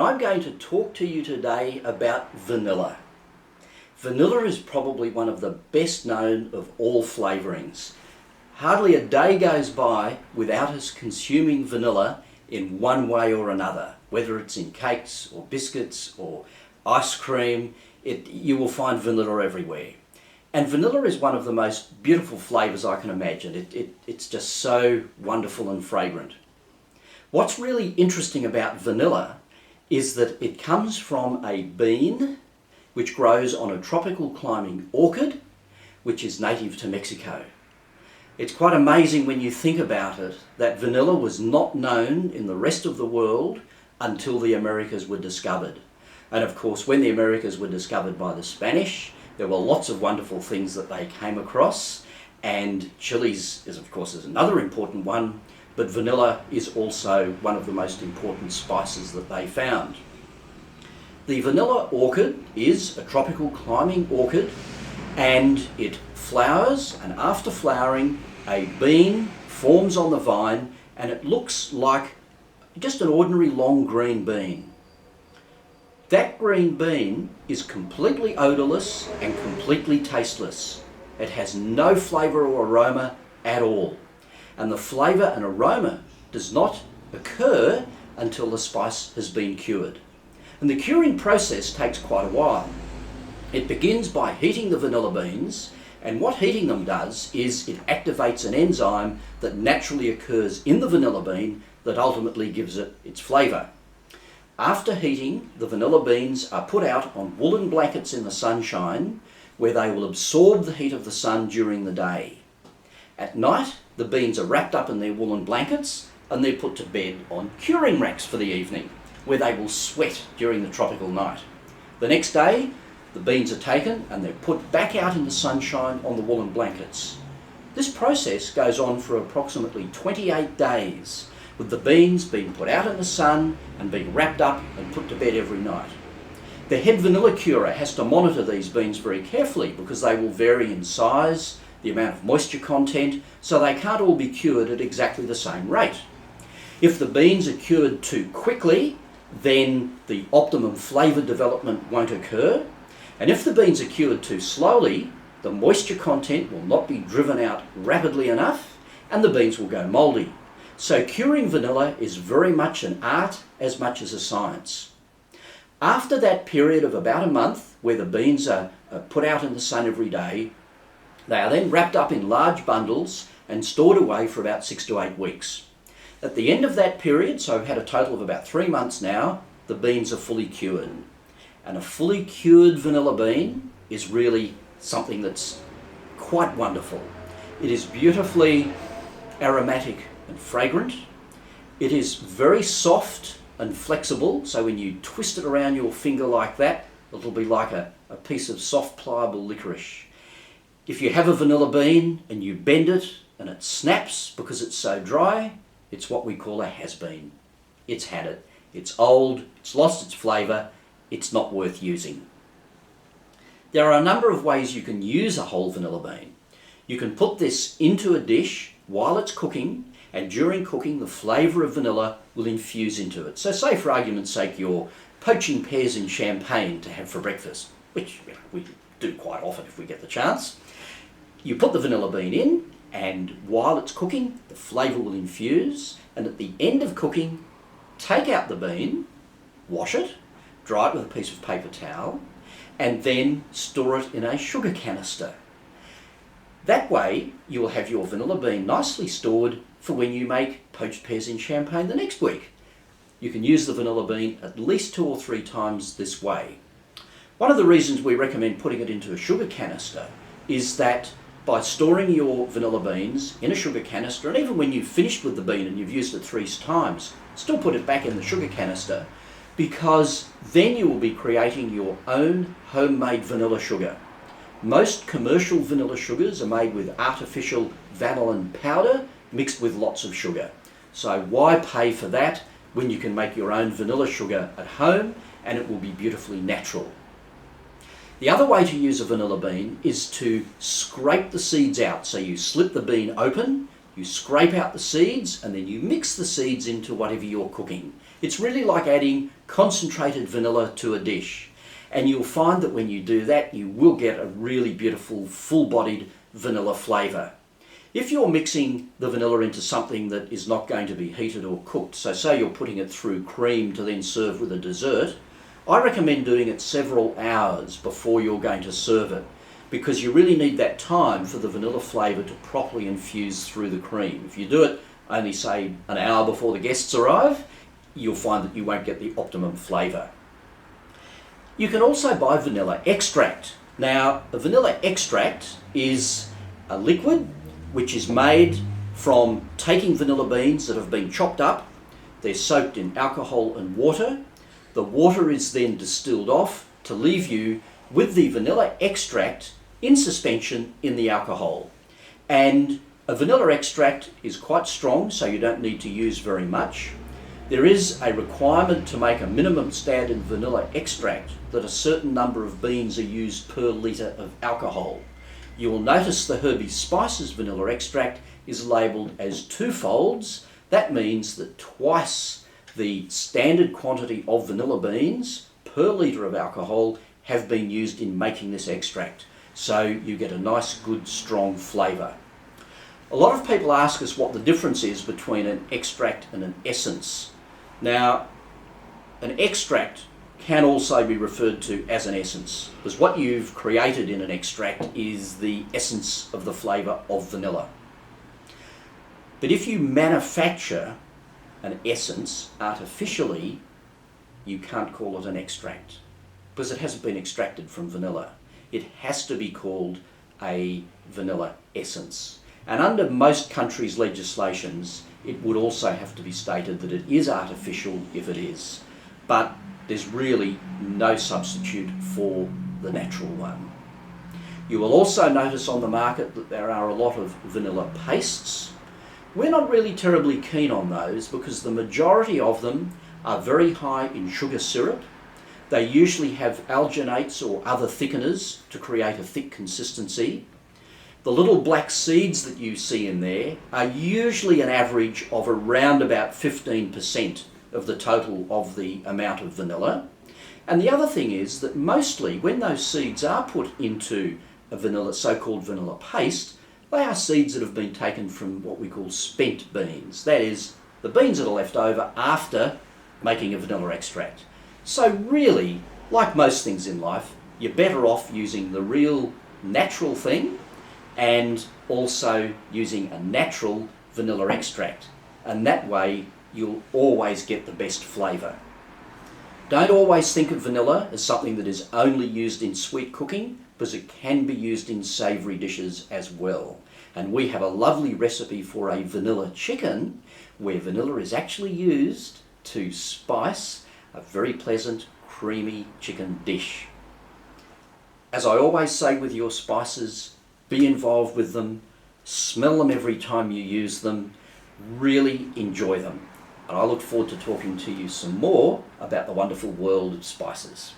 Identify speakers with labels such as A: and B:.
A: and I'm going to talk to you today about vanilla. Vanilla is probably one of the best known of all flavourings. Hardly a day goes by without us consuming vanilla in one way or another, whether it's in cakes or biscuits or ice cream. You will find vanilla everywhere. And vanilla is one of the most beautiful flavours I can imagine. It's just so wonderful and fragrant. What's really interesting about vanilla is that it comes from a bean which grows on a tropical climbing orchid which is native to Mexico. It's quite amazing when you think about it that vanilla was not known in the rest of the world until the Americas were discovered. And of course, when the Americas were discovered by the Spanish, there were lots of wonderful things that they came across, and chilies is another important one, but vanilla is also one of the most important spices that they found. The vanilla orchid is a tropical climbing orchid, and it flowers, and after flowering a bean forms on the vine, and it looks like just an ordinary long green bean. That green bean is completely odourless and completely tasteless. It has no flavour or aroma at all. And the flavour and aroma does not occur until the spice has been cured. And the curing process takes quite a while. It begins by heating the vanilla beans, and what heating them does is it activates an enzyme that naturally occurs in the vanilla bean that ultimately gives it its flavour. After heating, the vanilla beans are put out on woolen blankets in the sunshine where they will absorb the heat of the sun during the day. At night, the beans are wrapped up in their woolen blankets and they're put to bed on curing racks for the evening, where they will sweat during the tropical night. The next day, the beans are taken and they're put back out in the sunshine on the woolen blankets. This process goes on for approximately 28 days, with the beans being put out in the sun and being wrapped up and put to bed every night. The head vanilla curer has to monitor these beans very carefully because they will vary in size, the amount of moisture content, so they can't all be cured at exactly the same rate. If the beans are cured too quickly, then the optimum flavour development won't occur. And if the beans are cured too slowly, the moisture content will not be driven out rapidly enough and the beans will go mouldy. So curing vanilla is very much an art as much as a science. After that period of about a month where the beans are put out in the sun every day, they are then wrapped up in large bundles and stored away for about 6 to 8 weeks. At the end of that period, so we've had a total of about 3 months now, the beans are fully cured. And a fully cured vanilla bean is really something that's quite wonderful. It is beautifully aromatic and fragrant. It is very soft and flexible, so when you twist it around your finger like that, it'll be like a piece of soft pliable licorice. If you have a vanilla bean and you bend it and it snaps because it's so dry, it's what we call a has-been. It's had it. It's old, it's lost its flavour, it's not worth using. There are a number of ways you can use a whole vanilla bean. You can put this into a dish while it's cooking, and during cooking the flavour of vanilla will infuse into it. So say for argument's sake you're poaching pears in champagne to have for breakfast, which we do quite often if we get the chance. You put the vanilla bean in, and while it's cooking the flavour will infuse, and at the end of cooking take out the bean, wash it, dry it with a piece of paper towel, and then store it in a sugar canister. That way you will have your vanilla bean nicely stored for when you make poached pears in champagne the next week. You can use the vanilla bean at least 2 or 3 times this way. One of the reasons we recommend putting it into a sugar canister is that by storing your vanilla beans in a sugar canister, and even when you've finished with the bean and you've used it 3 times, still put it back in the sugar canister, because then you will be creating your own homemade vanilla sugar. Most commercial vanilla sugars are made with artificial vanillin powder mixed with lots of sugar. So why pay for that when you can make your own vanilla sugar at home and it will be beautifully natural? The other way to use a vanilla bean is to scrape the seeds out. So you slit the bean open, You scrape out the seeds and then you mix the seeds into whatever you're cooking. It's really like adding concentrated vanilla to a dish. And you'll find that when you do that, you will get a really beautiful, full-bodied vanilla flavour. If you're mixing the vanilla into something that is not going to be heated or cooked, so say you're putting it through cream to then serve with a dessert, I recommend doing it several hours before you're going to serve it, because you really need that time for the vanilla flavour to properly infuse through the cream. If you do it only say an hour before the guests arrive, you'll find that you won't get the optimum flavour. You can also buy vanilla extract. Now, a vanilla extract is a liquid which is made from taking vanilla beans that have been chopped up. They're soaked in alcohol and water. The water is then distilled off to leave you with the vanilla extract in suspension in the alcohol. And a vanilla extract is quite strong, so you don't need to use very much. There is a requirement to make a minimum standard vanilla extract that a certain number of beans are used per litre of alcohol. You will notice the Herbie Spices vanilla extract is labelled as 2 folds. That means that twice the standard quantity of vanilla beans per litre of alcohol have been used in making this extract. So you get a nice, good, strong flavour. A lot of people ask us what the difference is between an extract and an essence. Now, an extract can also be referred to as an essence, because what you've created in an extract is the essence of the flavour of vanilla. But if you manufacture an essence artificially, you can't call it an extract, because it hasn't been extracted from vanilla. It has to be called a vanilla essence. And under most countries' legislations, it would also have to be stated that it is artificial if it is. But there's really no substitute for the natural one. You will also notice on the market that there are a lot of vanilla pastes. We're not really terribly keen on those because the majority of them are very high in sugar syrup. They usually have alginates or other thickeners to create a thick consistency. The little black seeds that you see in there are usually an average of around about 15% of the total of the amount of vanilla. And the other thing is that mostly when those seeds are put into a vanilla, so-called vanilla paste, they are seeds that have been taken from what we call spent beans. That is, the beans that are left over after making a vanilla extract. So really, like most things in life, you're better off using the real natural thing and also using a natural vanilla extract. And that way you'll always get the best flavour. Don't always think of vanilla as something that is only used in sweet cooking, because it can be used in savoury dishes as well. And we have a lovely recipe for a vanilla chicken where vanilla is actually used to spice a very pleasant, creamy chicken dish. As I always say with your spices, be involved with them, smell them every time you use them, really enjoy them. And I look forward to talking to you some more about the wonderful world of spices.